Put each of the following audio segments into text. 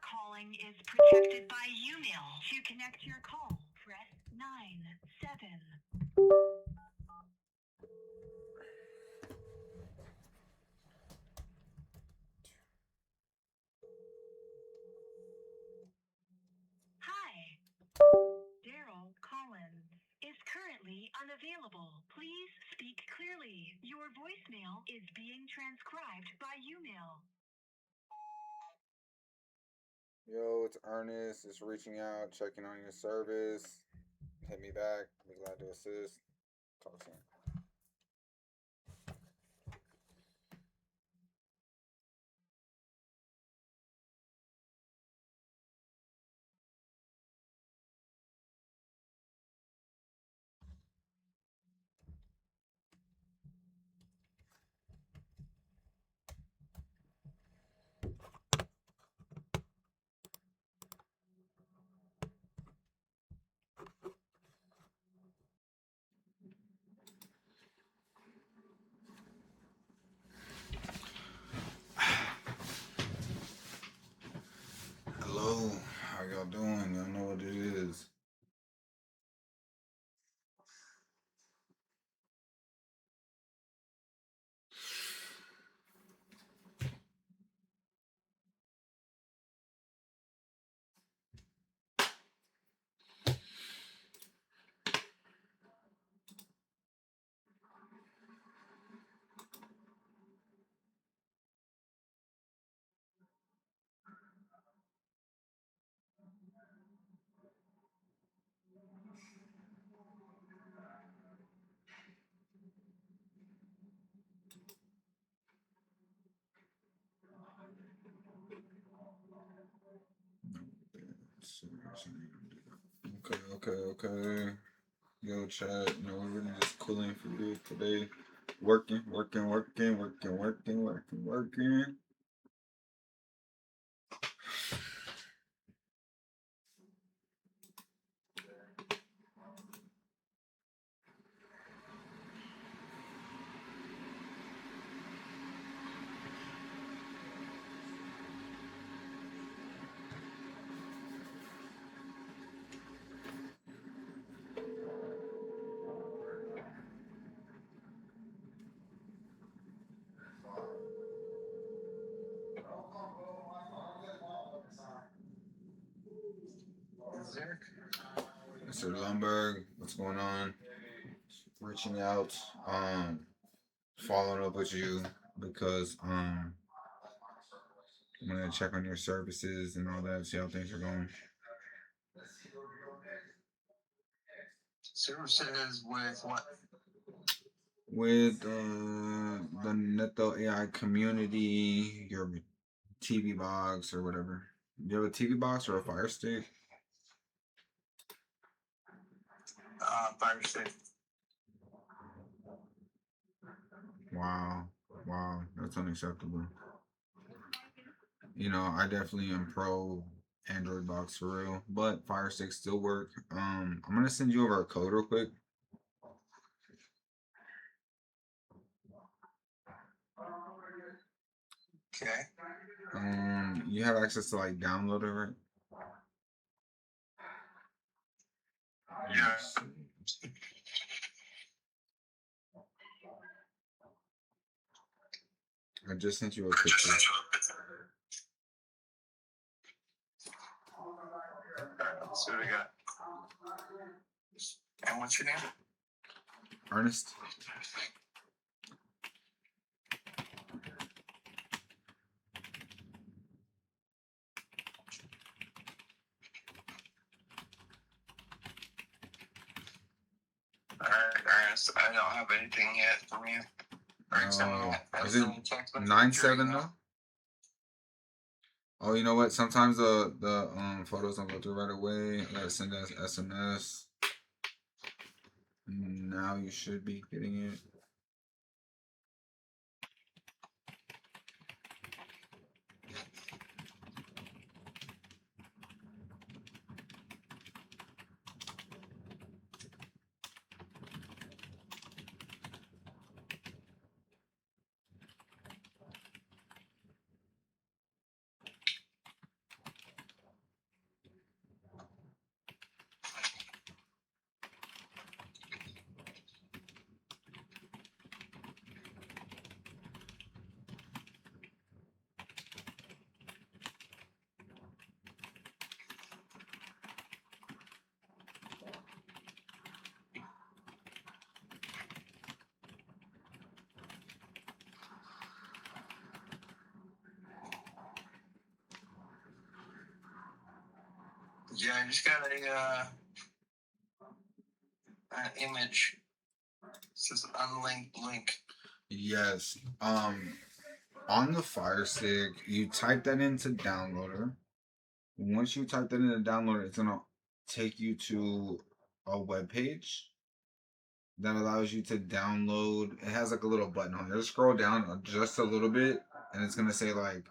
calling is protected by UMail. To connect your call, press 9-7. Hi. Daryl Collins is currently unavailable. Please speak clearly. Your voicemail is being transcribed by UMail. Yo, it's Ernest. It's reaching out, checking on your service. Hit me back. Be glad to assist. Talk soon. Hello, how y'all doing? Y'all know what it is. Okay. Yo, chat. No, we're really just cooling for you today. Working. Mr. Lumberg, what's going on? Reaching out, following up with you because I'm gonna check on your services and all that, see how things are going. Services with what? With the Neto AI community, your TV box or whatever. Do you have a TV box or a Fire Stick? Fire Stick. Wow, that's unacceptable. You know, I definitely am pro Android box for real, but Fire Sticks still work. I'm gonna send you over a code real quick. Okay. You have access to like download it, right? Yeah. I just sent you a picture. Let's see what we got. And what's your name? Ernest. Alright, Ernest. I don't have anything yet from you. Is it 9-7 though? Oh, you know what? Sometimes the photos don't go through right away. I gotta send us SMS. Now you should be getting it. Yeah, I just got an image. It says unlinked link. Yes. On the Fire Stick, you type that into Downloader. Once you type that into Downloader, it's gonna take you to a web page that allows you to download. It has like a little button on there. Just scroll down just a little bit, and it's gonna say like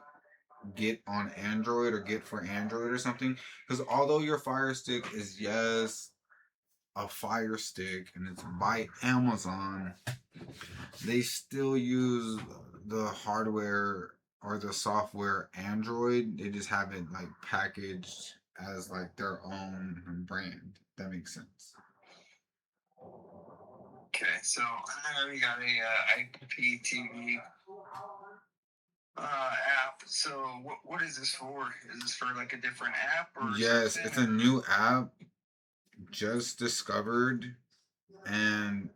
get on Android or get for Android or something. Because although your Fire Stick is a Fire Stick and it's by Amazon, they still use the hardware or the software Android. They just have it like packaged as like their own brand. That makes sense. Okay, so we got a IPTV app. So what is this for? Is this for like a different app or Yes, something? it's a new app just discovered, and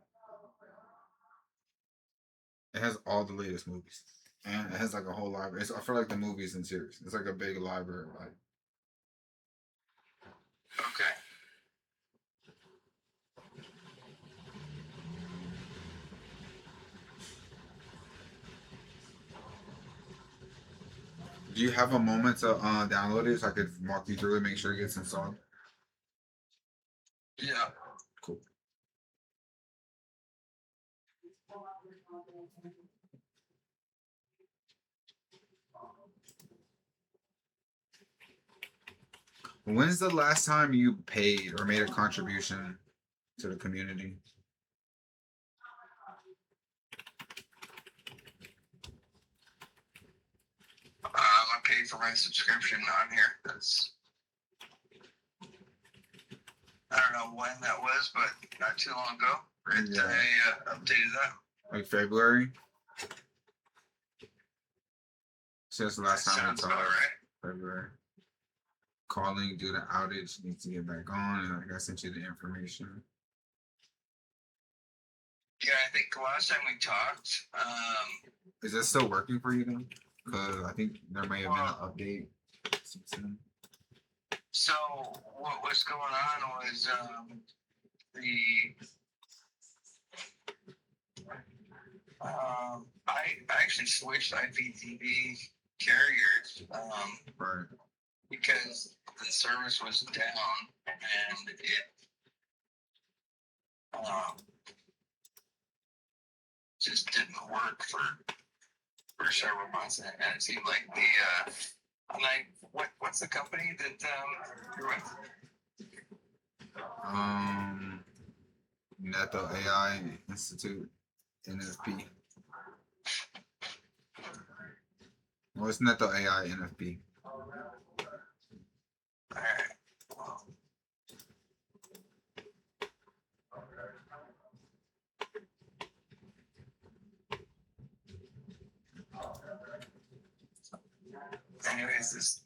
it has all the latest movies. And it has like a whole library. It's for like the movies and series. It's like a big library. Like, Okay. do you have a moment to download it so I could walk you through it, make sure it gets installed? Yeah. Cool. When's the last time you paid or made a contribution to the community? I paid for my subscription on here. That's I don't know when that was, but not too long ago. Right, Yeah. I updated that. Like February? Since the last That time we sounds talked. about right. February. Calling due to outage, needs to get back on, and like I sent you the information. Yeah, I think the last time we talked, Is that still working for you then? Because I think there may have been an update since then. so what was going on was I actually switched IPTV carriers Right. because the service was down and it just didn't work for several months, and it seemed like I'm like, what's the company that you're with? Neto AI Institute, NFP. Well, it's Neto AI NFP. All right. Anyways,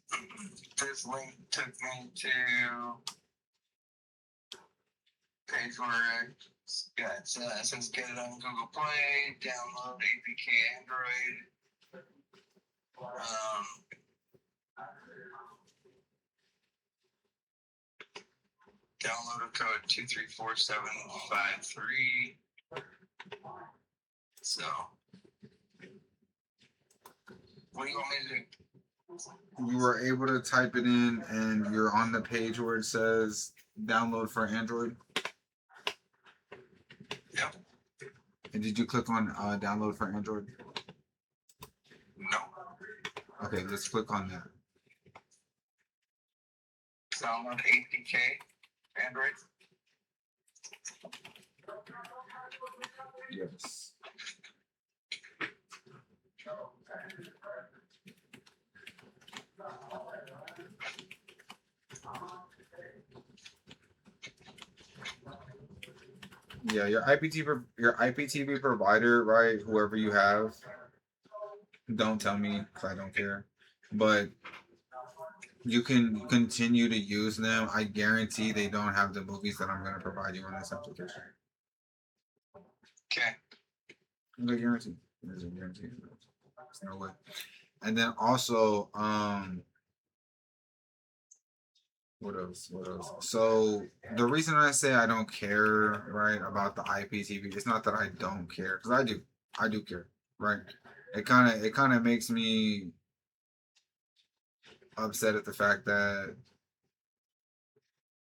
this link took me to page where it says get it on Google Play, download APK Android. Downloader code 234753. So, what do you want me to do? You were able to type it in, and you're on the page where it says download for Android. Yep. And did you click on download for Android? No. Okay, let's click on that. Download APK Android. Yes. Yeah, your IPTV provider, right? Whoever you have, don't tell me because I don't care. But you can continue to use them. I guarantee they don't have the movies that I'm going to provide you on this application. Okay. I guarantee. There's a guarantee. There's no way. And then also, What else? What else? So the reason I say I don't care, right, about the IPTV, it's not that I don't care, because I do care, right? It kind of makes me upset at the fact that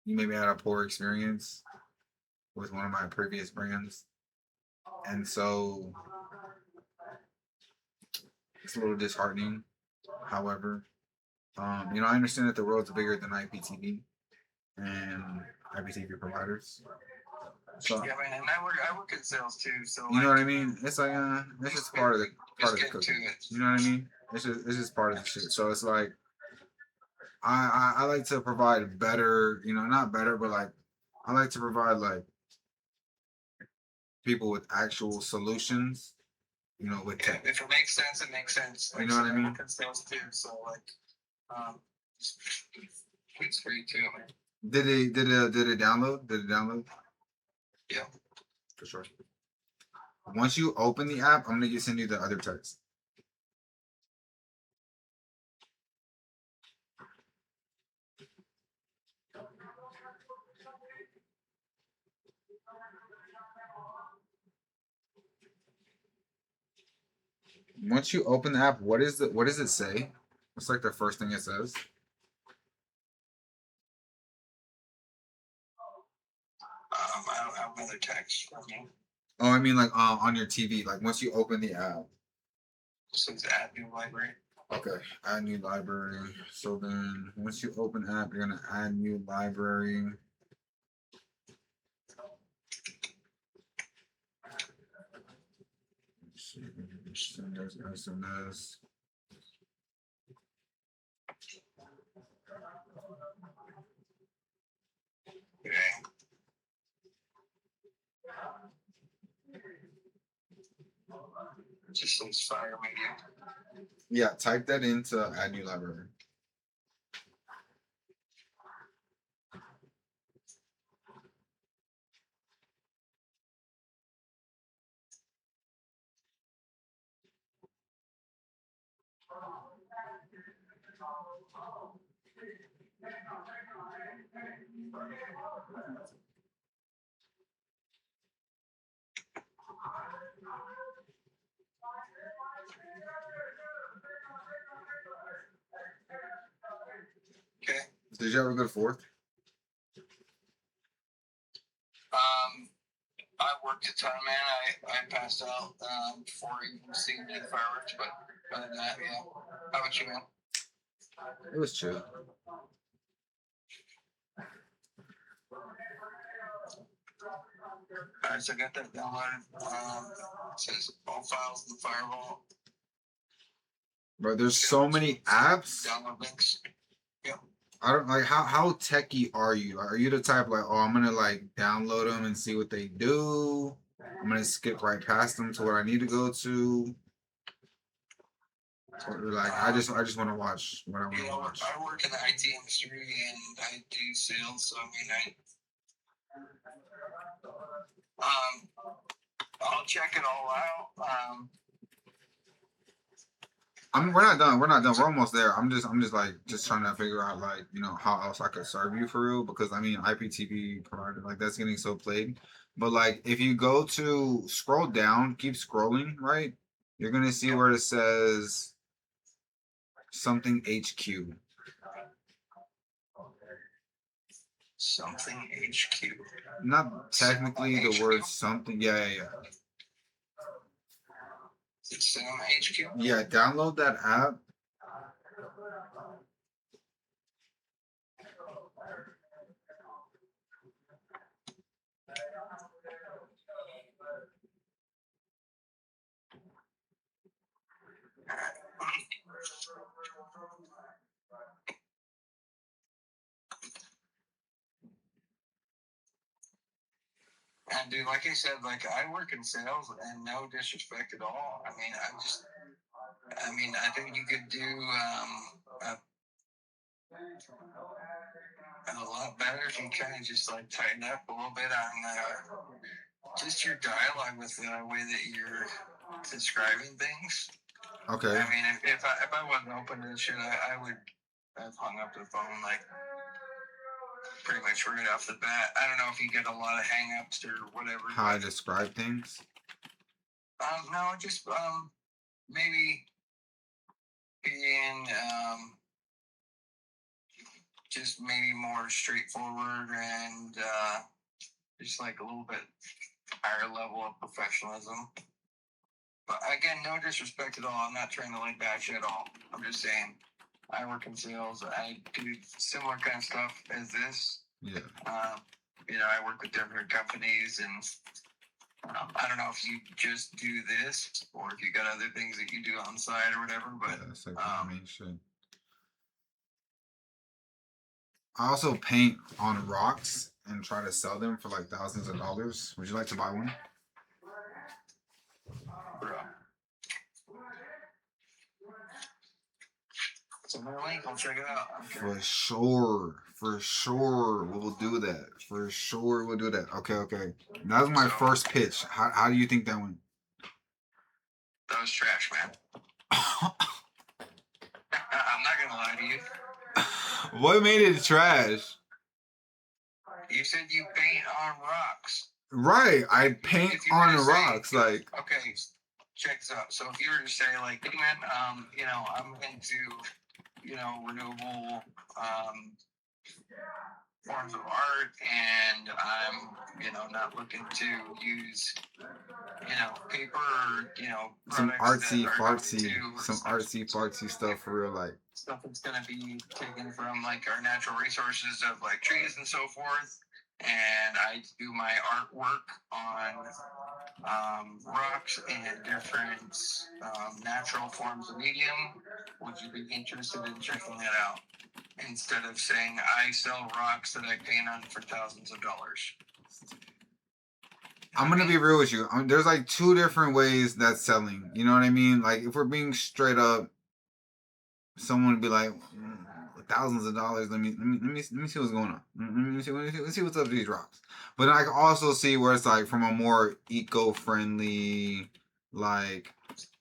you maybe had a poor experience with one of my previous brands, and so it's a little disheartening. However, I understand that the world's bigger than IPTV and IPTV providers. So Yeah, man, and I work in sales too, so you know like, what I mean? It's like it's just part of the just get to cooking. it. You know what I mean? It's just part of the shit. So it's like I like to provide better, not better, but like I like to provide like people with actual solutions, with Yeah, tech. if it makes sense, it makes sense. You Like, know so what I I mean? work in sales too, so like, um, it's free too, man. Did it download? Did it download? Yeah. For sure. Once you open the app, I'm gonna send you the other text. Once you open the app, what does it say? What's like the first thing it says? I don't have another text from you. Oh, I mean like on your TV. Like once you open the app. It says add new library. Okay, add new library. So then once you open app, you're gonna add new library. Send us SMS. Okay. It just says fire media. Yeah, type that into add new library. Okay. Did you have a good fourth? I worked a ton, man. I passed out before even seeing the fireworks, but other than that, yeah. How about you, man? It was chill. Alright, so I got that downloaded. It says all files in the firewall. Bro, there's so many apps. Download links. Yep. I don't like how techie are you? Are you the type like, oh, I'm gonna like download them and see what they do? I'm gonna skip right past them to what I need to go to. Or like I just want to watch what I want to watch. I work in the IT industry and I do sales, so I mean, I'll check it all out. I mean, we're not done. We're not done. We're almost there. I'm just like trying to figure out like how else I could serve you for real, because I mean IPTV provider like that's getting so played. But like if you go to scroll down, keep scrolling, right? You're gonna see where it says something HQ. Something HQ. Not technically the word something. Yeah. It's HQ. Yeah, download that app. And dude, like I said, like I work in sales, and no disrespect at all. I mean, I think you could do a lot better if you kind of just like tighten up a little bit on just your dialogue with the way that you're describing things. Okay. I mean, if I wasn't open to this shit, I would have hung up the phone like pretty much right off the bat. I don't know if you get a lot of hang-ups or whatever. How I describe things? No, just maybe being just maybe more straightforward and just like a little bit higher level of professionalism. But again, no disrespect at all. I'm not trying to like bash you at all. I'm just saying I work in sales. I do similar kind of stuff as this. Yeah. I work with different companies, and I don't know if you just do this or if you got other things that you do on the side or whatever. But yeah, that's like the main shit. I also paint on rocks and try to sell them for like thousands of dollars. Would you like to buy one? bro, so my link, I'll check it out. For sure. We'll do that. For sure, we'll do that. Okay. That was my first pitch. How do you think that went? That was trash, man. I'm not gonna lie to you. What made it trash? You said you paint on rocks. Right, I paint If you were on to say, rocks. Like, okay, check this out. So if you were to say like, hey man, I'm into, renewable forms of art, and I'm, not looking to use, paper or, some products that are going some artsy fartsy stuff for real, like stuff that's going to be taken from like our natural resources of like trees and so forth. And I do my artwork on rocks and different natural forms of medium. Would you be interested in checking that out? Instead of saying I sell rocks that I paint on for thousands of dollars. I'm gonna be real with you. There's like two different ways that's selling. You know what I mean? Like, if we're being straight up, someone would be like, thousands of dollars. Let me see what's going on. Let me see what's up with these rocks. But I can also see where it's like from a more eco-friendly, like.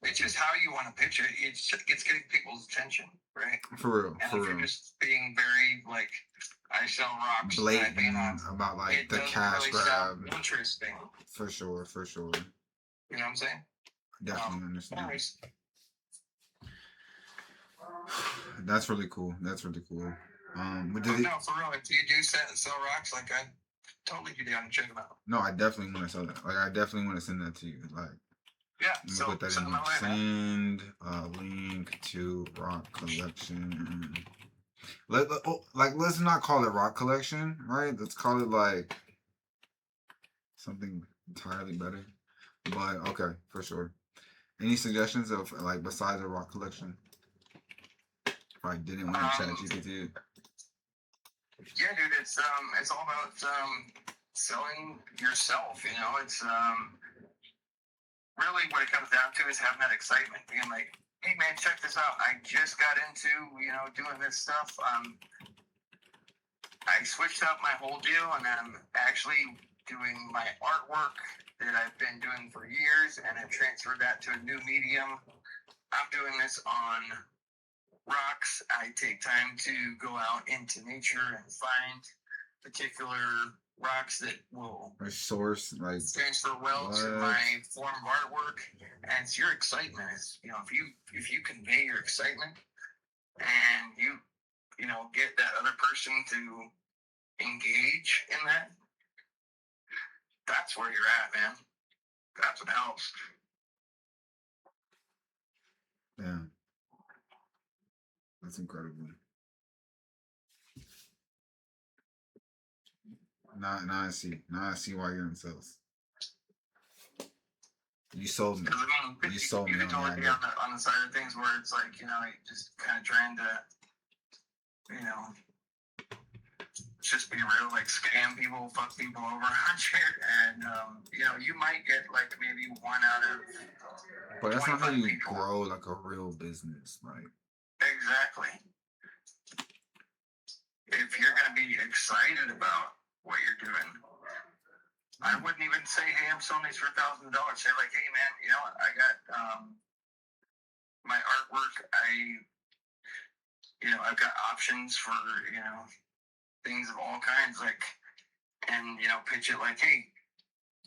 It's just how you want to pitch it. It's getting people's attention, right? For real. And if you're just being very like, I sell rocks, blatant that I paint on, about like the cash really grab. Sound interesting. For sure. You know what I'm saying? Definitely understand. Anyways. That's really cool. But no, for real. If you do sell rocks, like I totally be down and check them out. No, I definitely want to sell that. Like, I definitely want to send that to you. Like, yeah. So put that in there. Send a link to rock collection. Let's not call it rock collection, right? Let's call it like something entirely better. But okay, for sure. Any suggestions of like besides a rock collection? If I didn't want to chat GPT. Yeah, dude, it's all about selling yourself. It's really what it comes down to is having that excitement, being like, hey man, check this out. I just got into doing this stuff. I switched up my whole deal, and I'm actually doing my artwork that I've been doing for years, and I've transferred that to a new medium. I'm doing this on rocks. I take time to go out into nature and find particular rocks that will source like transfer well to my form of artwork. And it's your excitement. Is if you convey your excitement and you get that other person to engage in that, that's where you're at, man. That's what helps. Yeah. That's incredible. Now I see. Now I see why you're in sales. You sold me. You sold me. You can totally be on the side of things where it's like, you just kind of trying to, just be real, like scam people, fuck people over on shit, and you might get like maybe one out of. But that's not how you grow like a real business, right? Exactly. If you're gonna be excited about what you're doing, I wouldn't even say, hey, I'm selling these for $1,000. Say like, hey man, I got my artwork. I've got options for things of all kinds, like, and pitch it like, hey,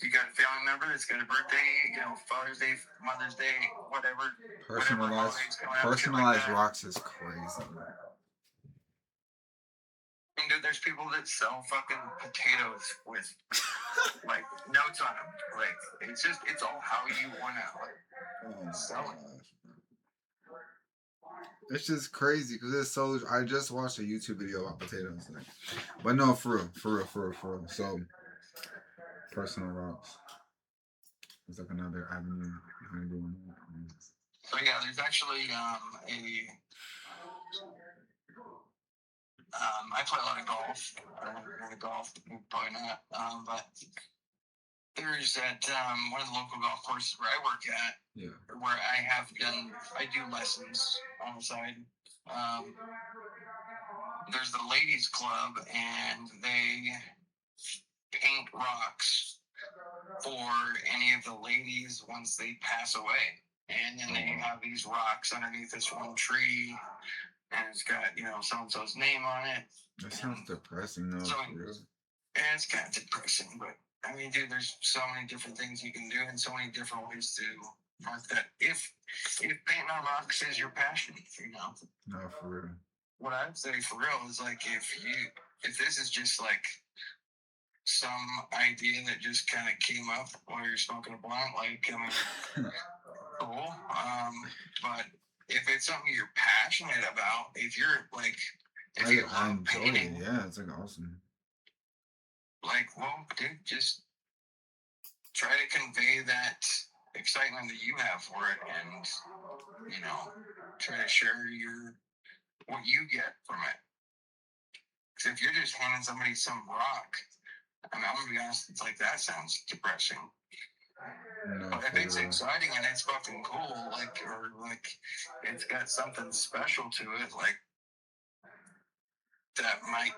you got a family member that's got a birthday, Father's Day, Mother's Day, whatever. Personalized rocks is crazy. And dude, there's people that sell fucking potatoes with like notes on them. Like it's all how you want to sell it. It's just crazy because it's so. I just watched a YouTube video about potatoes, but no, for real. So, personal rocks is like another avenue behind doing that. So yeah, there's actually I play a lot of golf. I don't know if you're into golf, probably not. But there's at one of the local golf courses where I work at, where I do lessons on the side. There's the ladies club, and they paint rocks for any of the ladies once they pass away. And then they have these rocks underneath this one tree, and it's got, so-and-so's name on it. That sounds depressing, though. It's kind of depressing, but I mean, dude, there's so many different things you can do and so many different ways to mark that. If painting on rocks is your passion, No, for real. What I'd say for real is like if this is just like some idea that just kind of came up while you're smoking a blunt, like cool. But if it's something you're passionate about, if you're like, if you love painting, yeah, it's like awesome. Like, well, dude, just try to convey that excitement that you have for it, and try to share what you get from it. Because if you're just handing somebody some rock, I mean, I'm gonna be honest, it's like that sounds depressing. No, but if it's exciting and it's fucking cool, or it's got something special to it, like that might,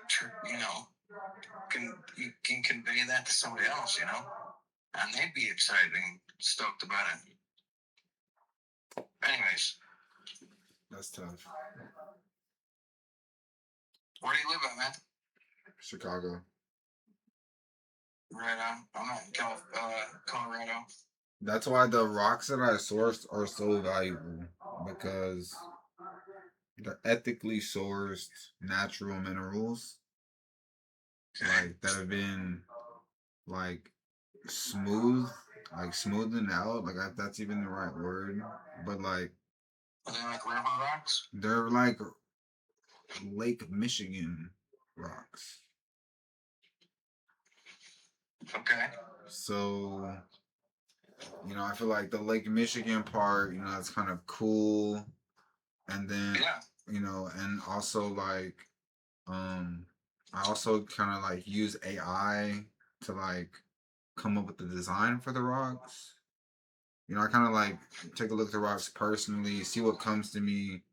can convey that to somebody else, and they'd be excited and stoked about it. Anyways, that's tough. Where do you live at, man? Chicago. Right on. I'm at Colorado. That's why the rocks that I sourced are so valuable, because they're ethically sourced natural minerals, like that have been smoothened out, like if that's even the right word, but like. Are they like river rocks? They're like Lake Michigan rocks. Okay. So, I feel like the Lake Michigan part, it's kind of cool. And then, and also like, I also kind of like use AI to like come up with the design for the rocks. I kind of like take a look at the rocks personally, see what comes to me,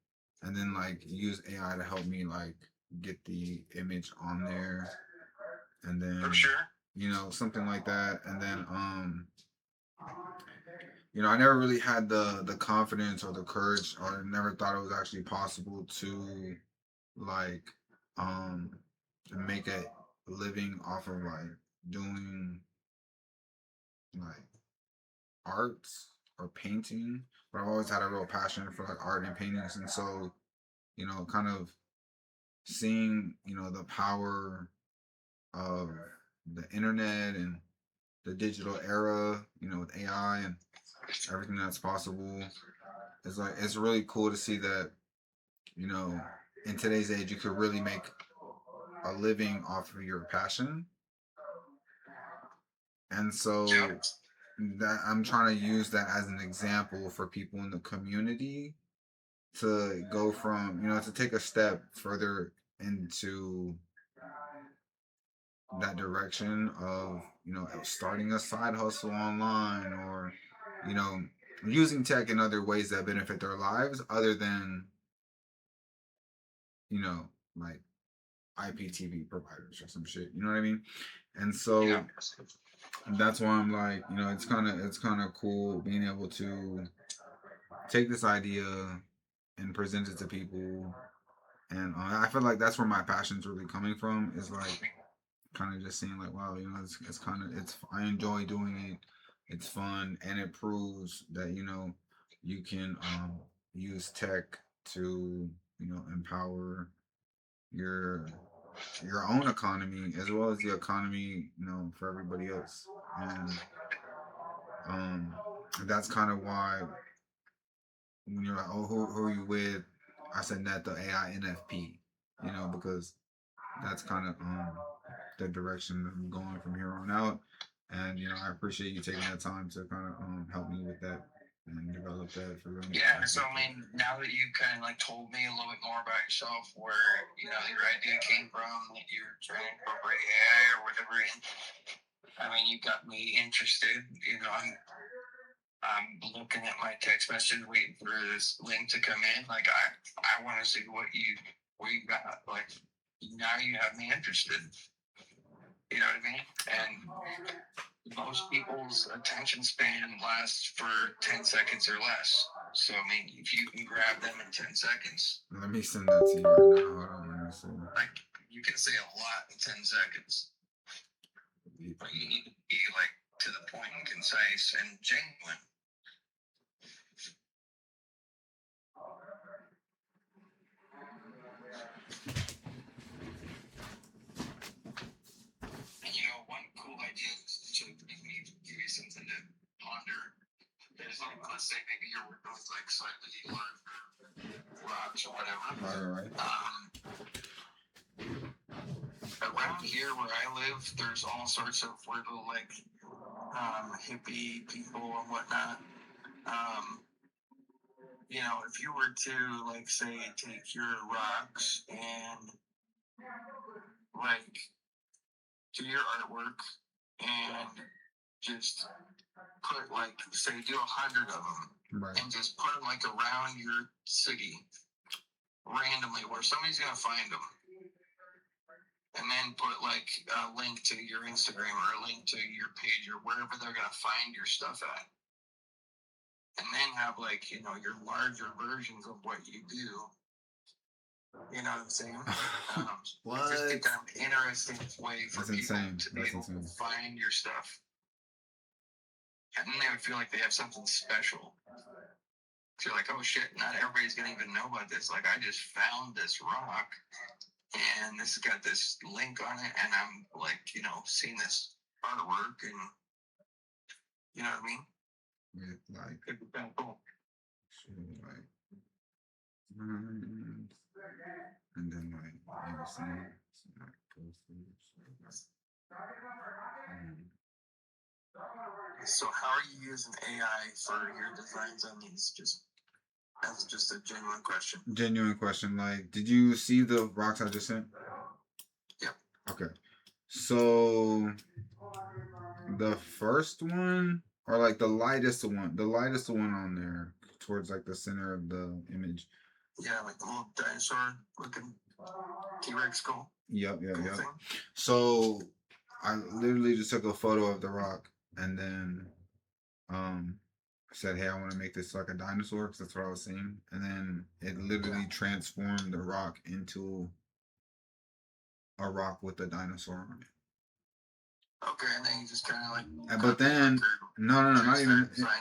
and then like use AI to help me like get the image on there. And then, for sure. Something like that. And then, I never really had the confidence or the courage, or never thought it was actually possible to like make a living off of like doing like arts or painting. But I've always had a real passion for like art and paintings, and so kind of seeing the power of the internet and the digital era, with AI and everything that's possible. It's really cool to see that, in today's age, you could really make a living off of your passion. And so that I'm trying to use that as an example for people in the community to go from, to take a step further into that direction of, starting a side hustle online, or, using tech in other ways that benefit their lives other than, like IPTV providers or some shit. You know what I mean? And so that's why I'm like, it's kind of cool being able to take this idea and present it to people And I feel like that's where my passion's really coming from. Is like kind of just seeing like, wow, it's kind of it's I enjoy doing it. It's fun, and it proves that you can use tech to empower your your own economy as well as the economy for everybody else. And um that's kind of why when you're like, oh, who are you with? I said that the AI NFP, because that's kind of the direction that I'm going from here on out. And I appreciate you taking that time to kind of help me with that and develop that for them. Yeah, so I mean, now that you kind of like told me a little bit more about yourself, where your idea came from, that you're trying to incorporate AI or whatever, and I mean, you got me interested. I'm looking at my text message, waiting for this link to come in. Like, I want to see what you got. Like, now you have me interested. You know what I mean? And most people's attention span lasts for 10 seconds or less. So, I mean, if you can grab them in 10 seconds, Let me send that to you right now. Hold on, let me see. like, you can say a lot in 10 seconds. But you need to be, like, to the point and concise and genuine. And one cool idea is to make me give you something to ponder. There's like, let's say maybe you're working with like slightly larger rocks or whatever. All right. Around here where I live, there's all sorts of little like hippie people and whatnot. If you were to like say take your rocks and like do your artwork and just put like say do 100 of them, Right. and just put them like around your city randomly where somebody's gonna find them, and then put like a link to your Instagram or a link to your page or wherever they're gonna find your stuff at, and then have like your larger versions of what you do. You know what I'm saying? What? It's just become an interesting way for That's people insane. to be That's able to insane. find your stuff. And then they would feel like they have something special. So you're like, oh shit, not everybody's gonna even know about this. Like, I just found this rock and this has got this link on it, and I'm like, seeing this artwork, and you know what I mean? Yeah, like Could be kind of cool. like and then like maybe some like posters. So how are you using AI for your designs on these? That's just a genuine question. Genuine question. Like, did you see the rocks I just sent? Yep. Okay. So the first one, or like the lightest one on there, towards like the center of the image. Yeah, like the little dinosaur looking T-Rex skull. Yep. Thing. So I literally just took a photo of the rock and then said, hey, I want to make this like a dinosaur because that's what I was seeing. And then it literally transformed the rock into a rock with a dinosaur on it. Okay, and then you just kind of like. But then no,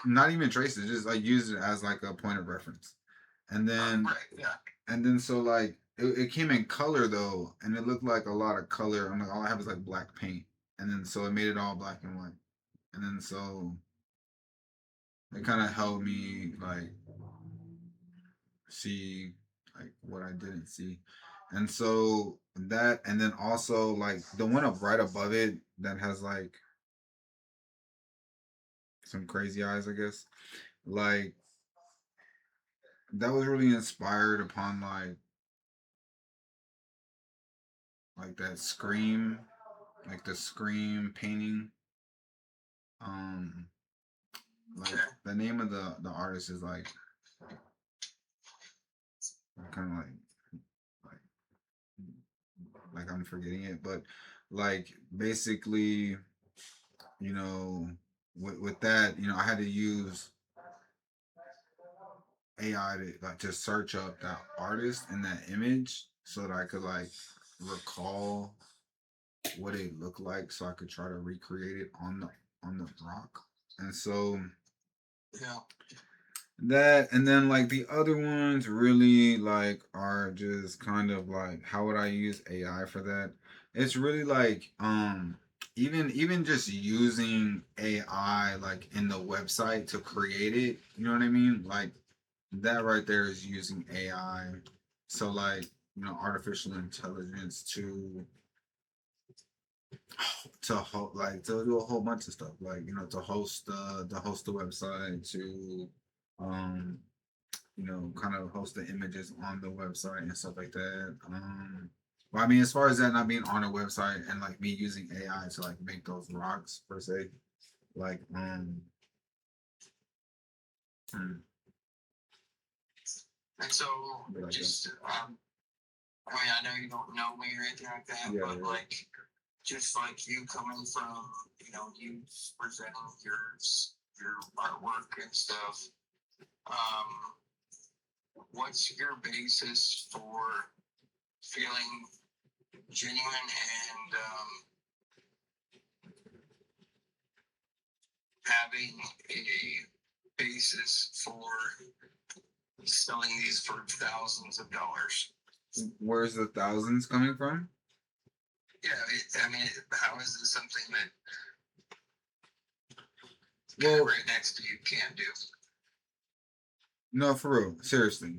not even trace it. Just like use it as like a point of reference. And then right, yeah. And then so like it came in color though, and it looked like a lot of color. I'm like, all I have is like black paint. And then so it made it all black and white. And then so it kind of helped me like see like what I didn't see. And so that, and then also like the one up right above it that has like some crazy eyes, I guess. Like that was really inspired upon like that Scream, like the Scream painting. Like the name of the artist is like kind of like I'm forgetting it, but like basically, with that, I had to use AI to like to search up that artist and that image so that I could like recall what it looked like, so I could try to recreate it on the rock. And so Yeah. that, and then like the other ones really like are just kind of like, how would I use AI for that? It's really like even just using AI like in the website to create it, you know what I mean? Like that right there is using AI. So like, artificial intelligence like to do a whole bunch of stuff, like to host the website, to um kind of host the images on the website and stuff like that. But I mean, as far as that not being on a website and like me using AI to like make those rocks per se, like mm, And so, like just, I mean, I know you don't know me or anything like that, yeah, but yeah. like, just like you coming from, you presenting your artwork and stuff. What's your basis for feeling genuine and having a basis for selling these for thousands of dollars? Where's the thousands coming from? Yeah, I mean, how is this something that Well, right next to you can't do? no, for real, seriously,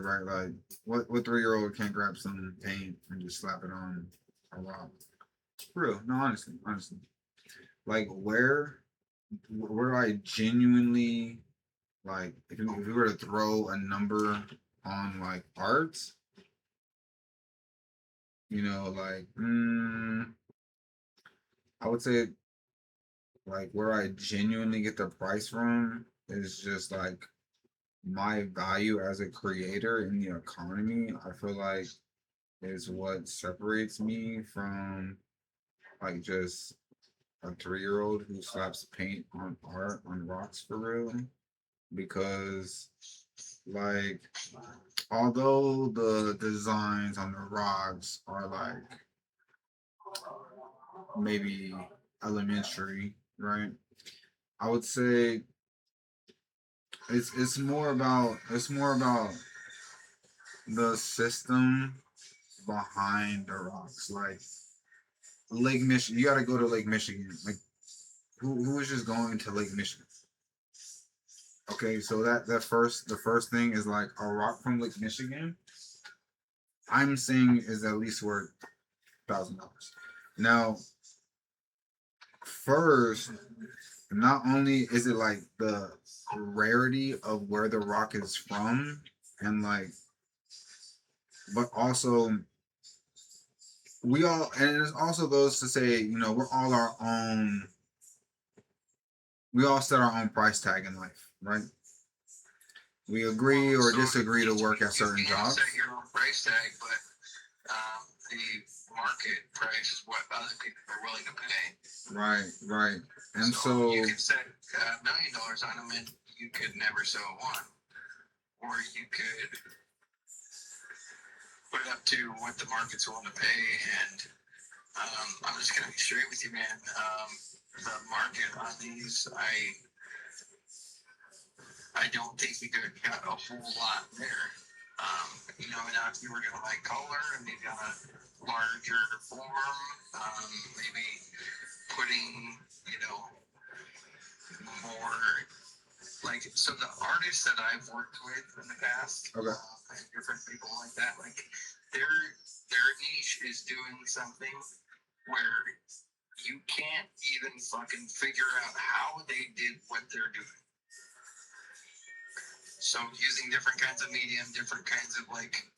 right? Like, what 3-year-old can't grab some paint and just slap it on a rock? For real, no, honestly, like where do I genuinely like, if we were to throw a number on like art, like I would say like where I genuinely get the price from is just like my value as a creator in the economy. I feel like is what separates me from like just a 3-year-old who slaps paint on art on rocks for real. Because like, although the designs on the rocks are like maybe elementary, right? I would say it's more about the system behind the rocks. Like Lake Michigan, you got to go to Lake Michigan. Like who is just going to Lake Michigan? Okay, so the first thing is like a rock from Lake Michigan. I'm saying is at least worth $1,000. Now, first, not only is it like the rarity of where the rock is from, and like, but also and it also goes to say, we all set our own price tag in life, right? We agree or disagree to work at certain jobs. Set your own price tag, but the market price is what other people are willing to pay. Right. And so you could set $1 million on them, and you could never sell one, or you could put it up to what the market's willing to pay. And I'm just gonna be straight with you, man. The market on these, I don't think we could have got a whole lot there. Now if you were doing like color and maybe on a larger form, maybe putting, more like, so the artists that I've worked with in the past, okay, and different people like that, like their niche is doing something where you can't even fucking figure out how they did what they're doing. So using different kinds of medium, different kinds of like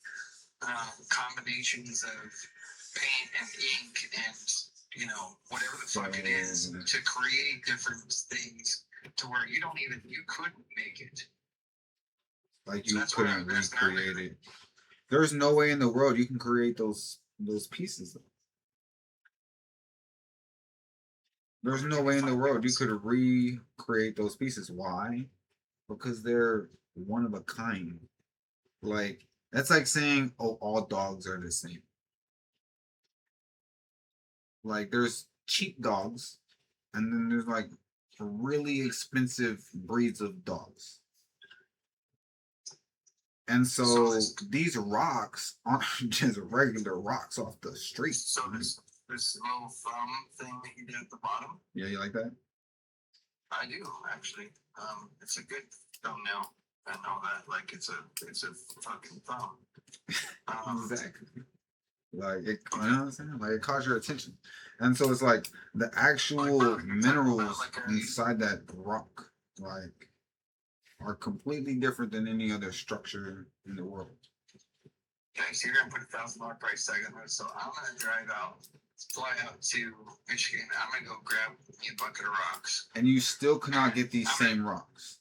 combinations of paint and ink and whatever the fuck it is to create different things to where you couldn't make it. Like you couldn't recreate it. There's no way in the world you can create those pieces. There's no way in the world you could recreate those pieces. Why? Because they're one of a kind. Like That's like saying, oh, all dogs are the same. Like there's cheap dogs, and then there's like really expensive breeds of dogs. And so these rocks aren't just regular rocks off the street. So this little thumb thing that you did at the bottom. Yeah, you like that? I do actually. It's a good thumbnail. I know that. Like it's a fucking thumb. Exactly. Like it, you know what I'm saying? Like it caught your attention, and so it's like the actual minerals inside that rock, like, are completely different than any other structure in the world. Okay, so you're gonna put $1,000 price tag on this. So I'm gonna drive out, fly out to Michigan. I'm gonna go grab me a bucket of rocks. And you still cannot get these same rocks.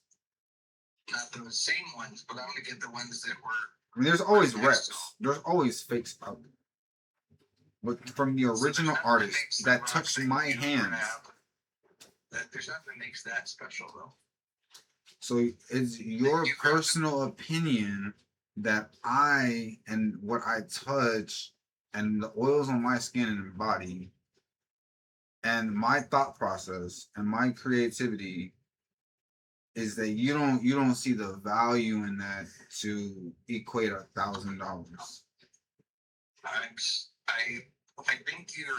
Not those same ones, but I'm gonna get the ones that were. I mean, there's always reps. There's always fakes out there. But from the original artist that touched my hands. There's nothing that makes that special though. So it's your personal opinion that I and what I touch and the oils on my skin and body and my thought process and my creativity is that you don't see the value in that to equate $1,000. I think you're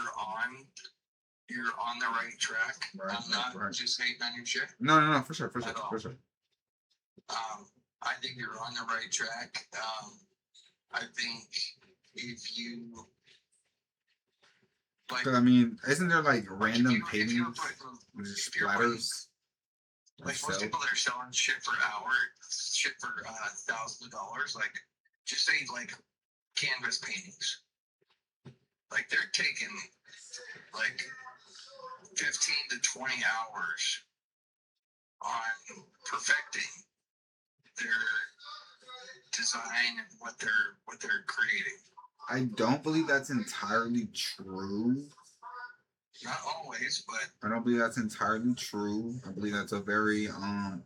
on the right track. Right, I'm not right. just hating on your shit. No, for sure. I think you're on the right track. I think if you like, I mean, isn't there like random if paintings, splatters? Like most people that are selling shit for thousands of dollars, like just say like canvas paintings. Like they're taking like 15 to 20 hours on perfecting their design and what they're creating. I don't believe that's entirely true. Not always, but I don't believe that's entirely true. I believe that's a very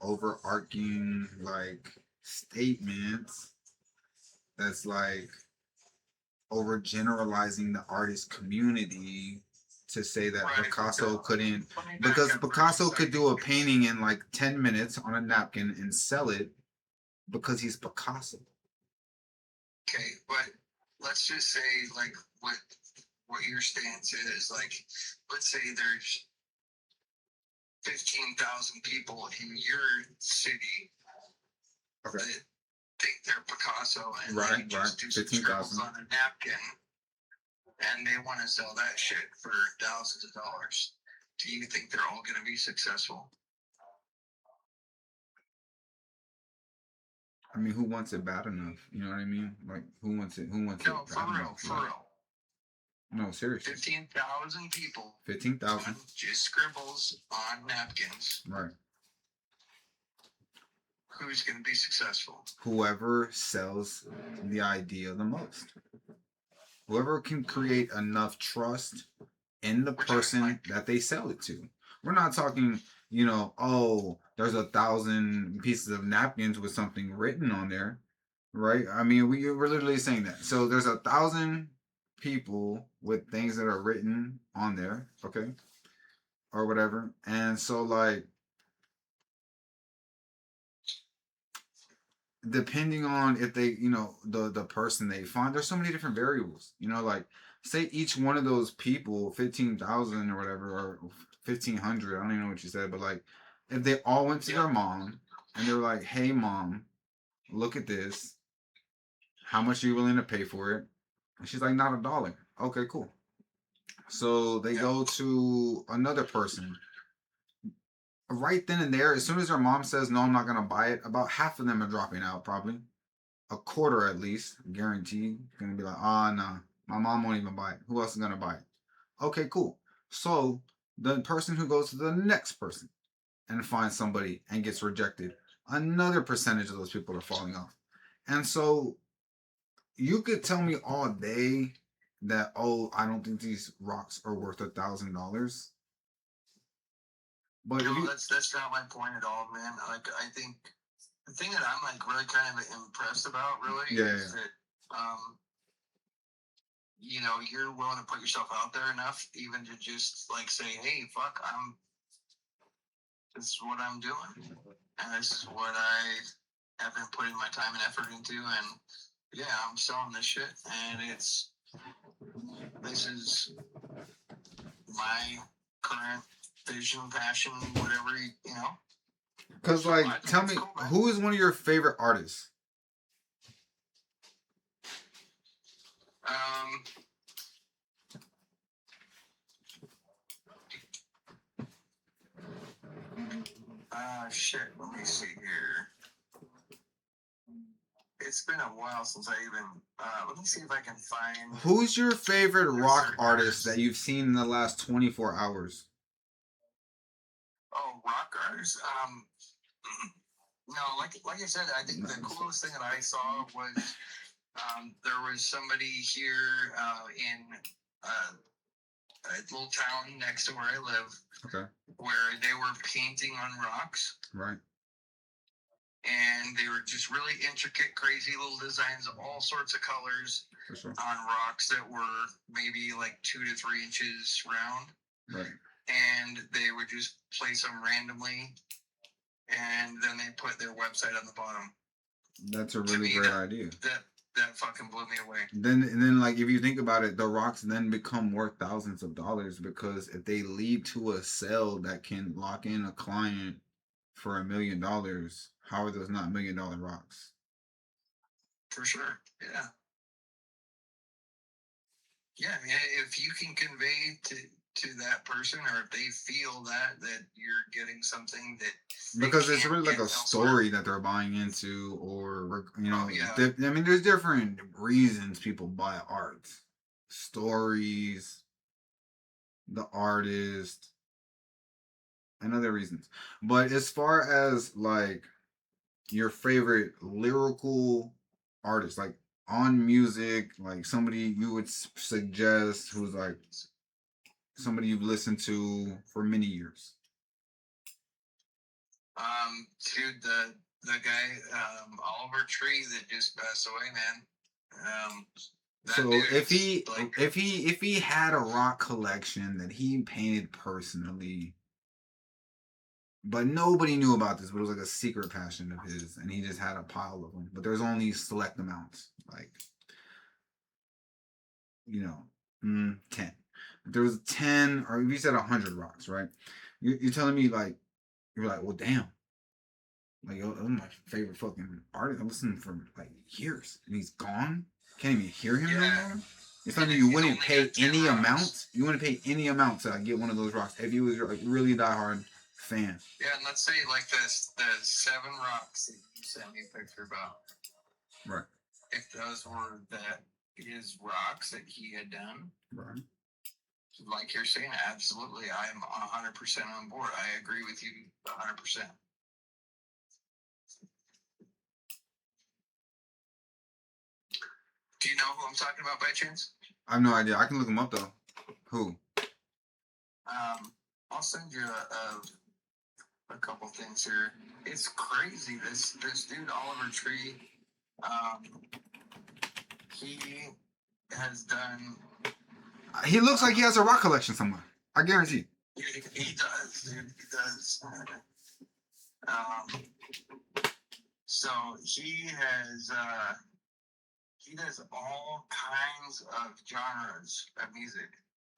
overarching like statement that's like overgeneralizing the artist community to say that Picasso couldn't, because Picasso could do a painting in like 10 minutes on a napkin and sell it because he's Picasso. Okay, but let's just say like what your stance is. Like, let's say there's 15,000 people in your city that think they're Picasso and they just do some scribbles on a napkin and they want to sell that shit for thousands of dollars. Do you think they're all going to be successful? I mean, who wants it bad enough? You know what I mean? Like, who wants it? Who wants it? No, for real. No, seriously. 15,000 people. 15,000. Just scribbles on napkins. Right. Who's going to be successful? Whoever sells the idea the most. Whoever can create enough trust in the person that they sell it to. We're not talking, you know, oh, there's 1,000 pieces of napkins with something written on there, right? I mean, we're literally saying that. So there's 1,000 people with things that are written on there, okay, or whatever. And so, like, depending on if they, you know, the person they find, there's so many different variables, you know, like say each one of those people, 15,000 or whatever, or 1,500, I don't even know what you said, but like if they all went to their mom and they were like, hey mom, look at this, how much are you willing to pay for it? And she's like, not $1. Okay, cool. So they go to another person. Right then and there, as soon as their mom says, no, I'm not going to buy it, about half of them are dropping out, probably. A quarter at least, guaranteed. Going to be like, oh, no, my mom won't even buy it. Who else is going to buy it? Okay, cool. So the person who goes to the next person and finds somebody and gets rejected, another percentage of those people are falling off. And so you could tell me all day that, oh, I don't think these rocks are worth $1,000. But no, that's not my point at all, man. Like I think the thing that I'm like really kind of impressed about, really, Yeah, is that you know, you're willing to put yourself out there enough, even to just like say, "Hey, fuck, this is what I'm doing, and this is what I have been putting my time and effort into, and yeah, I'm selling this shit, and this is my current vision, passion, whatever, you know." Cause So like, I think tell that's me, cool, man. who is one of your favorite artists? Shit, let me see here. It's been a while since I even, let me see if I can find. Who's your favorite rock certain artist that you've seen in the last 24 hours? Oh, rock artists? No, like I said, I think the coolest thing that I saw was, there was somebody here, in, a little town next to where I live, Okay. where they were painting on rocks. Right. And they were just really intricate, crazy little designs, all sorts of colors For sure. on rocks that were maybe like 2 to 3 inches round. Right. And they would just place them randomly, and then they put their website on the bottom. That's a really great idea. That fucking blew me away. Then like if you think about it, the rocks then become worth thousands of dollars, because if they lead to a sale that can lock in a client for $1 million, how are those not $1 million rocks? For sure. Yeah. Yeah, I mean, if you can convey to that person, or if they feel that you're getting something that, because it's really like a story that they're buying into, or you know, I mean, there's different reasons people buy art, stories, the artist, and other reasons. But as far as like your favorite lyrical artist, like on music, like somebody you would suggest who's like somebody you've listened to for many years. Dude, the guy, Oliver Tree, that just passed away, man. So if he had a rock collection that he painted personally, but nobody knew about this, but it was like a secret passion of his, and he just had a pile of them, but there's only select amounts, like, you know, 10. If there was 10, or if you said 100 rocks, right? You're telling me like, you're like, well, damn. Like, oh, my favorite fucking artist. I listened for like years, and he's gone. Can't even hear him no more. It's not that you wouldn't pay any amount. You wouldn't pay any amount to get one of those rocks if you was like really diehard fan. Yeah, and let's say like the 7 rocks that you sent me a picture about. Right. If those were his rocks that he had done. Right. Like you're saying, absolutely, I'm 100% on board. I agree with you 100%. Do you know who I'm talking about by chance? I have no idea. I can look him up though. Who? I'll send you a couple things here. It's crazy. This dude Oliver Tree, he has done. He looks like he has a rock collection somewhere. I guarantee. He does, dude. He does. So he has. He does all kinds of genres of music,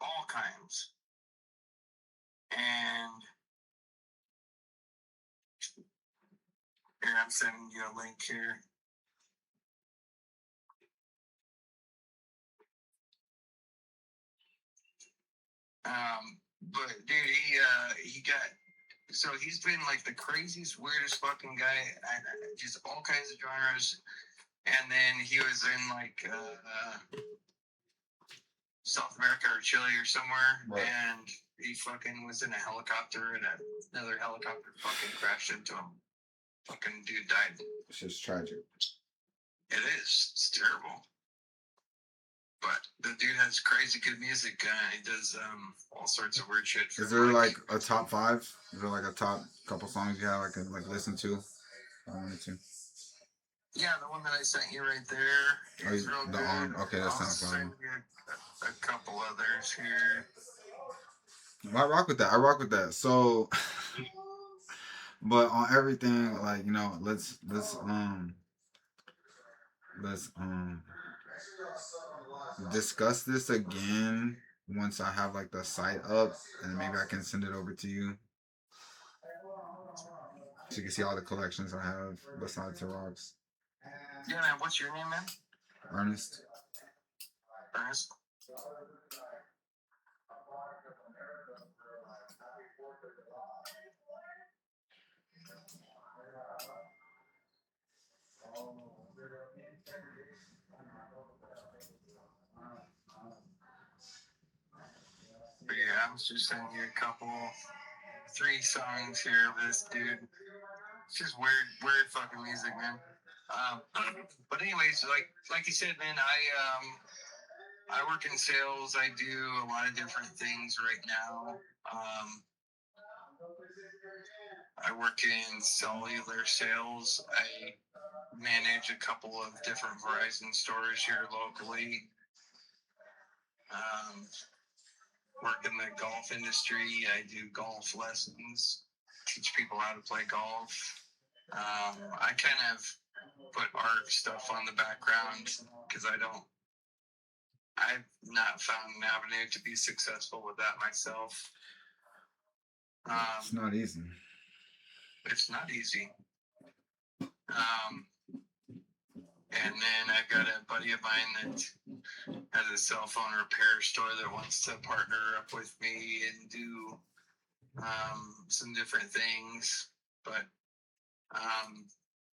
all kinds. And here, I'm sending you a link here. But dude, he got, so he's been like the craziest, weirdest fucking guy, and just all kinds of genres. And then he was in like South America or Chile or somewhere, right. And he fucking was in a helicopter, and another helicopter fucking crashed into him. Fucking dude died. It's just tragic. It is. It's terrible. But the dude has crazy good music. He does all sorts of weird shit. Is there like a top 5? Is there like a top couple songs you have I can like listen to? I wanted to. Yeah, the one that I sent you right there Oh, is real the good. on. Okay, that's I'll not a send problem. you a couple others here. I rock with that. I rock with that. So, but on everything, like let's discuss this again once I have like the site up, and maybe I can send it over to you so you can see all the collections I have besides the rocks. Yeah, man. What's your name, man? Ernest. Ernest. But yeah, I was just sending you a couple, 3 songs here of this dude. It's just weird fucking music, man. But anyways, like you said, man, I work in sales. I do a lot of different things right now. I work in cellular sales. I manage a couple of different Verizon stores here locally. Work in the golf industry. I do golf lessons, teach people how to play golf. I kind of put art stuff on the background because I've not found an avenue to be successful with that myself. It's not easy. It's not easy. And then I've got a buddy of mine that has a cell phone repair store that wants to partner up with me and do some different things. But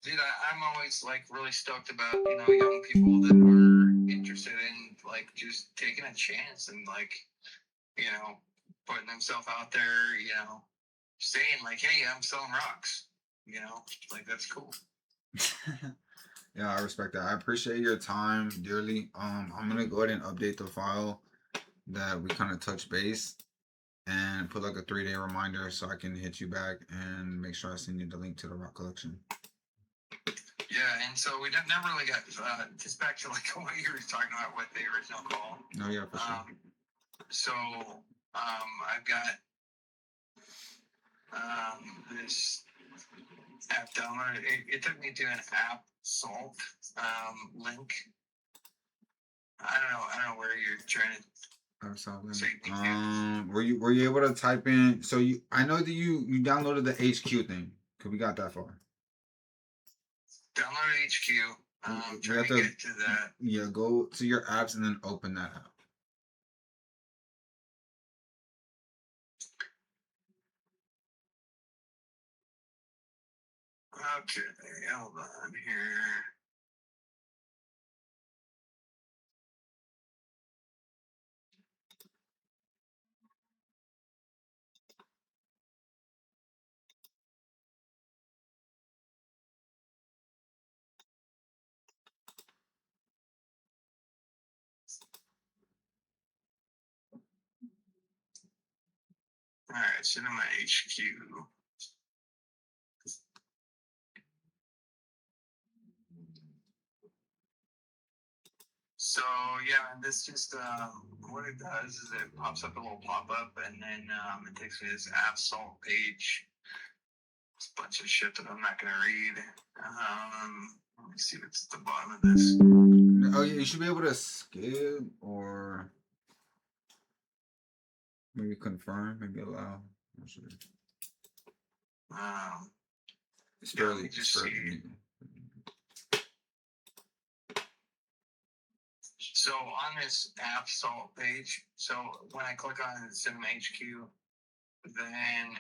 dude, I'm always like really stoked about young people that are interested in like just taking a chance and like putting themselves out there, saying like, hey, I'm selling rocks, like that's cool. Yeah, I respect that. I appreciate your time dearly. I'm gonna go ahead and update the file that we kind of touch base and put like a 3-day reminder so I can hit you back and make sure I send you the link to the rock collection. Yeah, and so we never really got just back to like what you were talking about with the original call. Oh yeah, for sure. So I've got this app downloaded. It took me to an app salt link. I don't know where you're trying to. Were you able to type in? So I know that you downloaded the HQ thing because we got that far. Download HQ. Try to get to that. Yeah, go to your apps and then open that app. Okay, hold on here. All right, so in my HQ. So yeah, this just what it does is it pops up a little pop up, and then it takes me to this app salt page. It's a bunch of shit that I'm not gonna read. Let me see what's at the bottom of this. Oh yeah, you should be able to skip or maybe confirm, maybe allow. I'm sure. It's fairly new. So on this app salt page, so when I click on Cinema HQ, then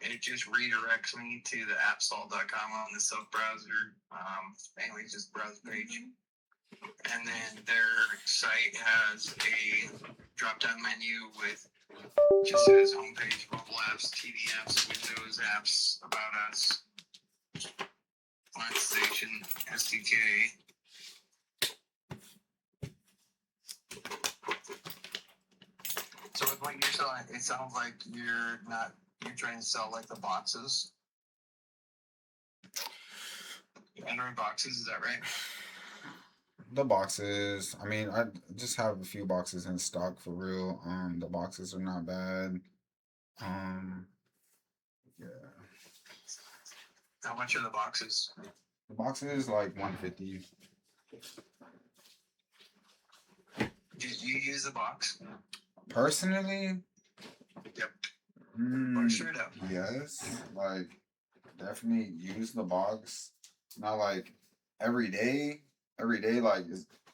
it just redirects me to the appsalt.com on the sub browser. Anyways, just browse page. And then their site has a drop down menu with just says homepage, mobile apps, TV apps, Windows apps, about us, Line Station, SDK. So with what you're selling, it sounds like you're trying to sell like the boxes. Android boxes, is that right? The boxes. I mean, I just have a few boxes in stock for real. The boxes are not bad. Um, yeah. How much are the boxes? The boxes like 150. Did you use the box? Personally, Yep. mm, Straight up. yes. Like, definitely use the box. Not like every day. Every day, like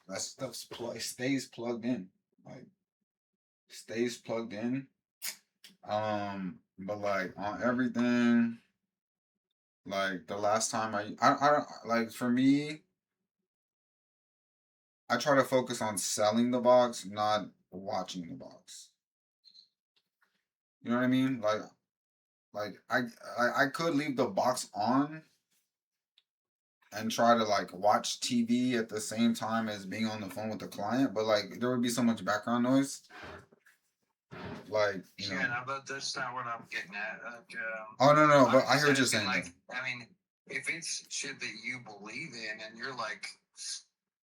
that stuff's stays plugged in. Like stays plugged in. But like on everything, like the last time I don't like for me, I try to focus on selling the box, not watching the box. You know what I mean? Like I could leave the box on and try to like watch TV at the same time as being on the phone with the client, but like there would be so much background noise. Like, you know. Yeah, no, but that's not what I'm getting at. Like, Oh no, but I I'm hear what you're just saying. asking, like, I mean, if it's shit that you believe in, and you're like,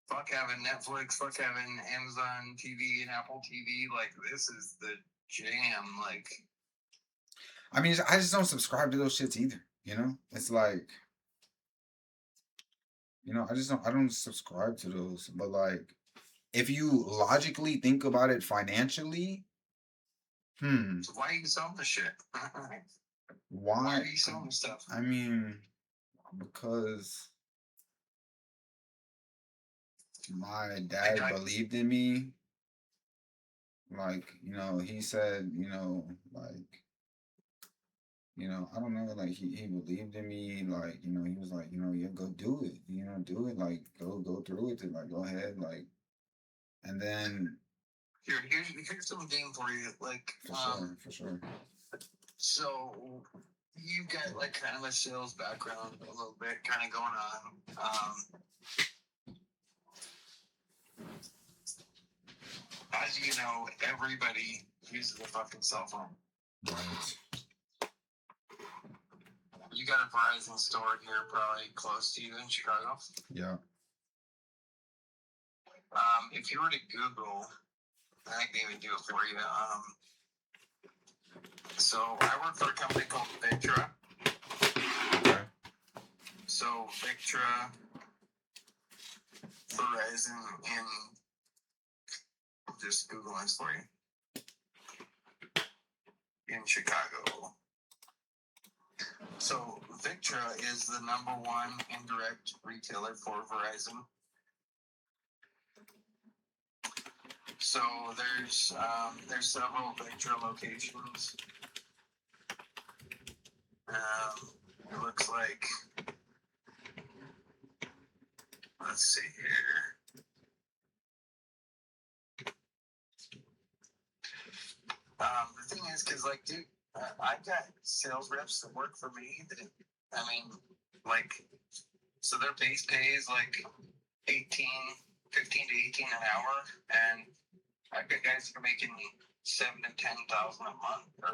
fuck having Netflix, fuck having Amazon TV and Apple TV, like this is the jam. Like, I mean, I just don't subscribe to those shits either. You know, it's like, you know, I don't subscribe to those. But like, if you logically think about it financially, so why are you selling the shit? why? Why are you selling the stuff? I mean, because my dad believed in me. Like, you know, he said, you know, like, you know, I don't know, like he believed in me, like, you know, he was like, you know, yeah, go do it, you know, do it, like go through with it, like go ahead, like, and then Here's some game for you, like, for sure. So you got like kind of a sales background a little bit, kind of going on. As you know, everybody uses a fucking cell phone. Right. You got a Verizon store here, probably close to you in Chicago. Yeah. If you were to Google, I can even do it for you. So I work for a company called Victra. Okay. So Victra, Verizon, and just Google this for you. In Chicago. So Victra is the #1 indirect retailer for Verizon. So there's several Victra locations. It looks like, let's see here. The thing is, because like, dude, I've got sales reps that work for me that, I mean, like, so their base pay is like 15 to 18 an hour, and I've got guys that are making 7,000 to 10,000 a month, or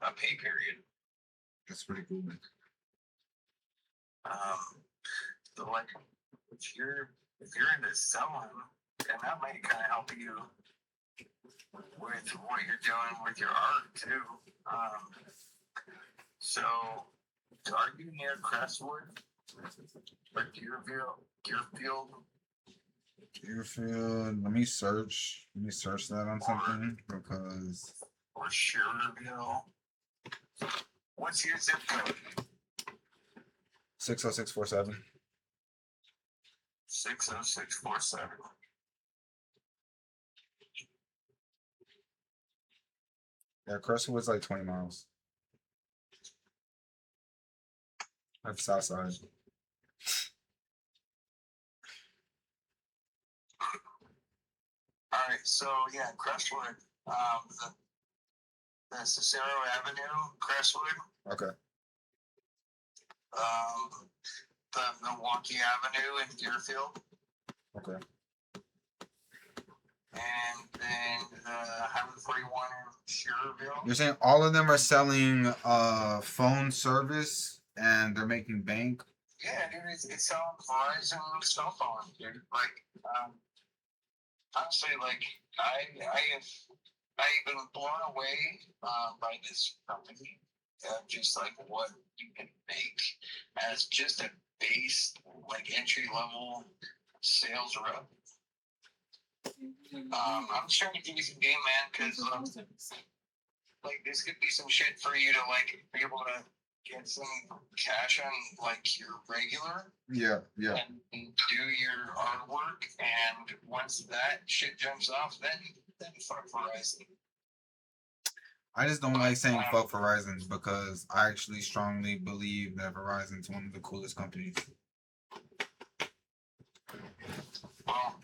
a pay period. That's pretty cool. So like, if you're into selling, then that might kind of help you with what you're doing with your art too. So, are you near Crestwood or Deerfield? Deerfield. Let me search that on something because. Or Schererville. What's your zip code? 60647. 60647. Yeah, Crestwood's like 20 miles. That's south side. All right, so yeah, Crestwood, the Cicero Avenue, Crestwood. Okay. The Milwaukee Avenue in Deerfield. Okay. And then the Highway 41 in Schererville. You're saying all of them are selling phone service and they're making bank Yeah, dude, it's selling Verizon cell phone, dude. Like, honestly, like I've been blown away by this company. Just like what you can make as just a base, like entry level sales rep. I'm just trying to give you some game, man, because like this could be some shit for you to like be able to get some cash on like your regular Yeah, yeah. and do your artwork, and once that shit jumps off, then fuck Verizon. I just don't like saying fuck Verizon because I actually strongly believe that Verizon's one of the coolest companies. Well,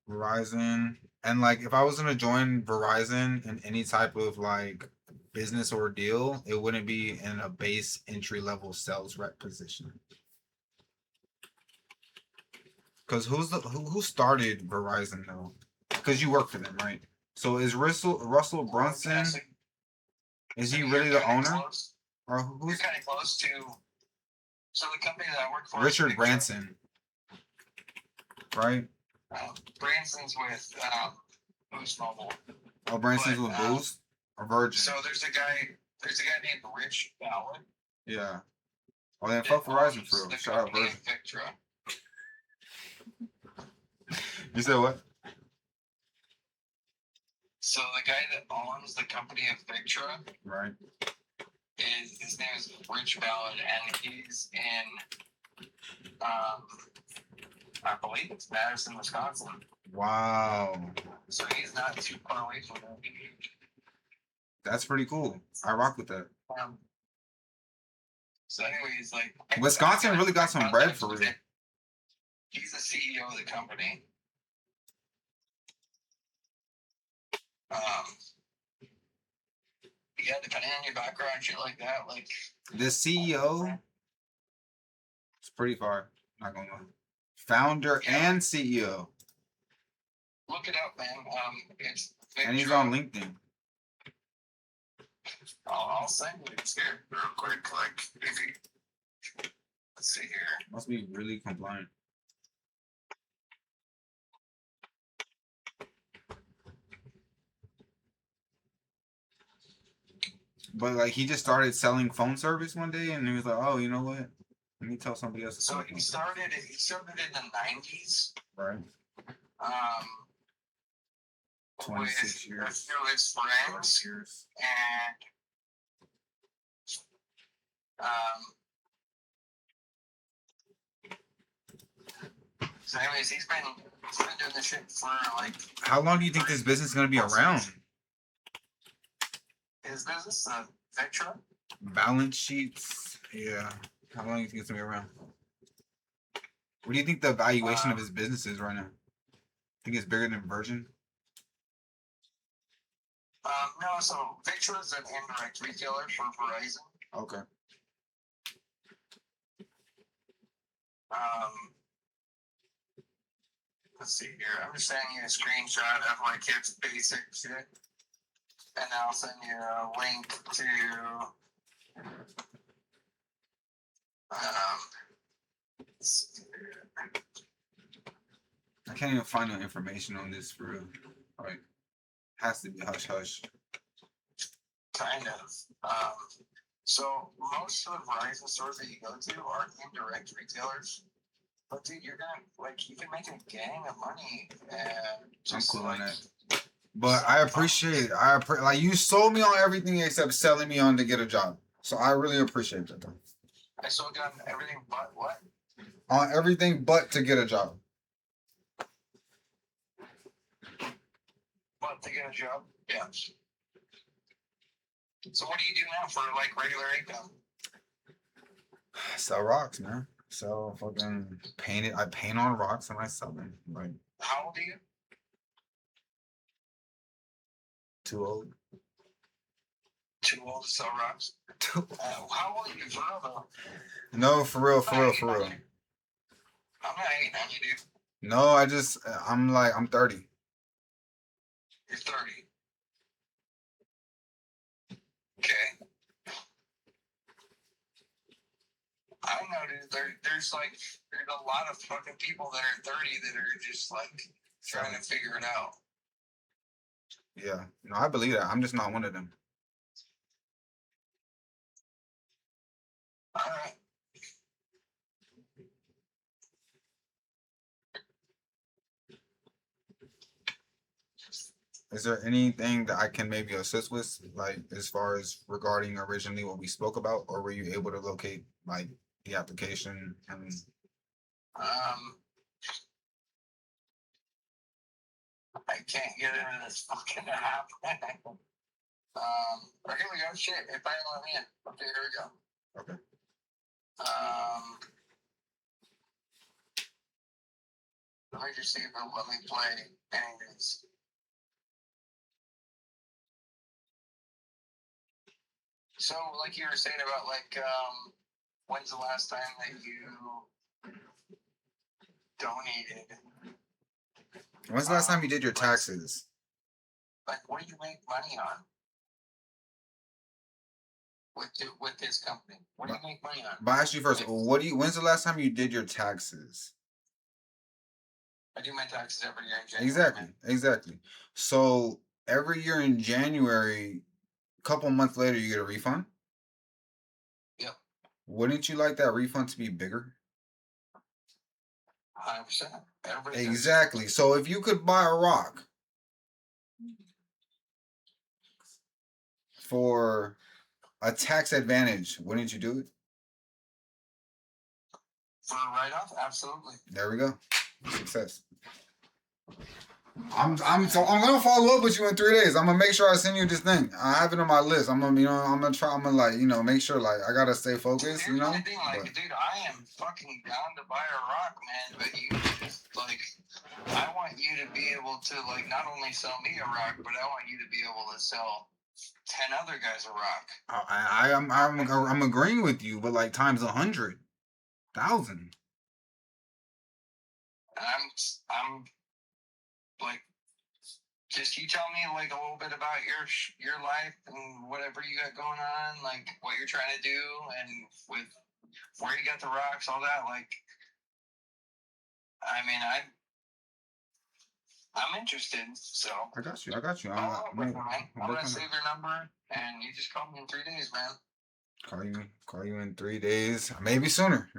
Verizon, and like if I was gonna join Verizon in any type of like business or deal, it wouldn't be in a base entry level sales rep position. Cause who started Verizon though? Cause you work for them, right? So is Russell Brunson? Is he really the owner? close. Or You're who's kind of close to. So the company that I work for, Richard Branson? Right? Branson's with Boost Mobile. Oh, Branson's But, with Boost or Virgin? So there's a guy named Rich Ballard. Yeah. Oh, then fuck Verizon for real. The Shout out company Virgin. Victra. You said what? So the guy that owns the company of Victra Right. his name is Rich Ballard, and he's in I believe it's Madison, Wisconsin. Wow. So he's not too far away from them. That's pretty cool. I rock with that. So anyways, like Wisconsin really got some bread for real. He's the CEO of the company. Yeah, depending on your background, shit like that, like The CEO is pretty far. Not gonna lie. Founder and CEO. look it up, man. It's And he's on LinkedIn. I'll send you this here real quick. Like, if you let's see here. Must be really compliant. But like he just started selling phone service one day, and he was like, "Oh, you know what? Let me tell somebody else." So he started in the 90s. Right. Um, 26 with years. a few of his friends, Years. and so anyways, he's been doing this shit for like. How long do you think this business is gonna be around? His business, Victra. Balance sheets. Yeah. How long do you think it's gonna be around? What do you think the valuation of his business is right now? Think it's bigger than Virgin? No, so Victra is an indirect retailer for Verizon. Okay. Let's see here. I'm just sending you a screenshot of like its basic shit, and I'll send you a link to. Let's see here. I can't even find no information on this for real. Like, has to be hush hush. Kind of. So most of the Verizon stores that you go to are indirect retailers. But dude, you're gonna like you can make a gang of money and just I'm cool on like, that. But I appreciate it. Like you sold me on everything except selling me on to get a job. So I really appreciate that though. I sold you on everything but what? On everything but to get a job. But to get a job? Yeah. So what do you do now for like regular income? Sell rocks, man. Sell fucking painted. I paint on rocks and I sell them. Like How old are you? too old. Too old to sell rocks. How old are you for real though? No, for real. I'm not hating on you, dude. No, I'm 30. You're 30. Okay. young though, dude. There's a lot of fucking people that are 30 that are just like trying to figure it out. Yeah, no, I believe that. I'm just not one of them. All right. Is there anything that I can maybe assist with, like as far as regarding originally what we spoke about, or were you able to locate like the application and I can't get into this fucking app. Or here we go. Shit, it finally let me in. Okay, here we go. Okay. Let me just see if it'll let me play anyways. So, like you were saying about when's the last time that you donated? When's the last time you did your taxes? Like, what do you make money on? With this company, what do you make money on? But I ask you first, when's the last time you did your taxes? I do my taxes every year in January. Exactly. So every year in January, a couple months later, you get a refund. Yep. Wouldn't you like that refund to be bigger? 100%. Exactly. So if you could buy a rock for a tax advantage, wouldn't you do it? For a write-off, absolutely. There we go. Success. I'm gonna follow up with you in 3 days. I'm gonna make sure I send you this thing. I have it on my list. I'm gonna make sure like I gotta stay focused, Dude, dude, I am fucking down to buy a rock, man, but you just I want you to be able to not only sell me a rock, but I want you to be able to sell 10 other guys a rock. I'm agreeing with you, but like times 100,000. I'm just you tell me a little bit about your life and whatever you got going on, like what you're trying to do, and with where you got the rocks, all that. I'm interested. So I got you. I'm gonna save your number, and you just call me in 3 days, man. Call you in 3 days. Maybe sooner.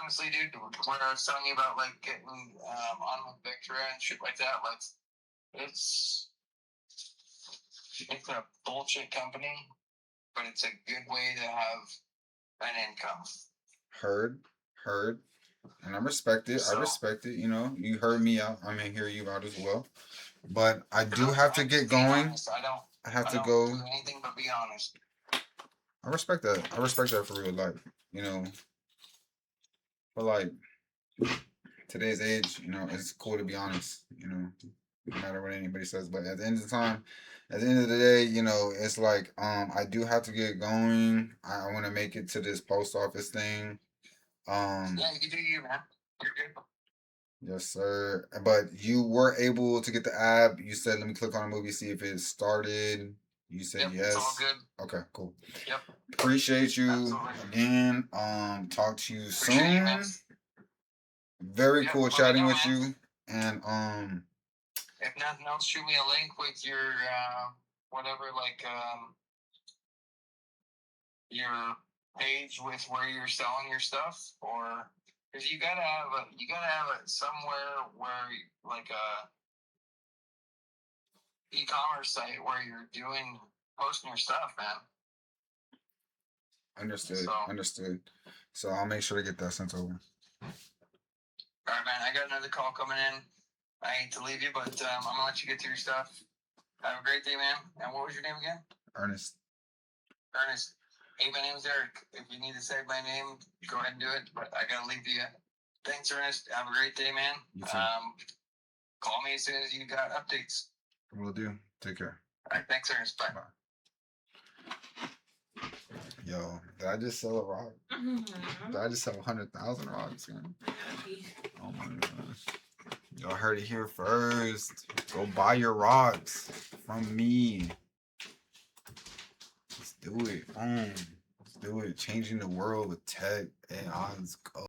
Honestly, dude, when I was telling you about getting on with Victoria and shit like that, it's a bullshit company, but it's a good way to have an income. Heard. And I respect it. You know, you heard me out. I'm gonna hear you out as well. But I do have to get going. Honest. I have to don't go. do anything but be honest. I respect that. I respect that for real life. You know. But like today's age, you know, it's cool to be honest, you know, no matter what anybody says. But at the end of the time, at the end of the day, you know, it's like I do have to get going. I want to make it to this post office thing. Yeah, you do you, man. You're good. Yes, sir. But you were able to get the app. You said, let me click on a movie, see if it started. You said yes. It's all good. Okay, cool. Yep. Appreciate you. Absolutely. Again. Talk to you Appreciate you, soon. man. Very cool chatting with you. And if nothing else, shoot me a link with your whatever, your page with where you're selling your stuff, or because you gotta have it somewhere where a e-commerce site where you're posting your stuff, man. Understood. So I'll make sure to get that sent over. All right, man. I got another call coming in. I hate to leave you, but I'm gonna let you get to your stuff. Have a great day, man. And what was your name again? Ernest. Hey, my name's Eric. If you need to say my name, go ahead and do it. But I gotta leave you. Thanks, Ernest. Have a great day, man. You too. Call me as soon as you got updates. Will do. Take care. All right, thanks, Ernest. Bye. Yo, did I just sell a rock? Did I just sell 100,000 rocks? Man? Oh my gosh. Y'all heard it here first. Go buy your rocks from me. Let's do it. Let's do it. Changing the world with tech. AI. Let's go.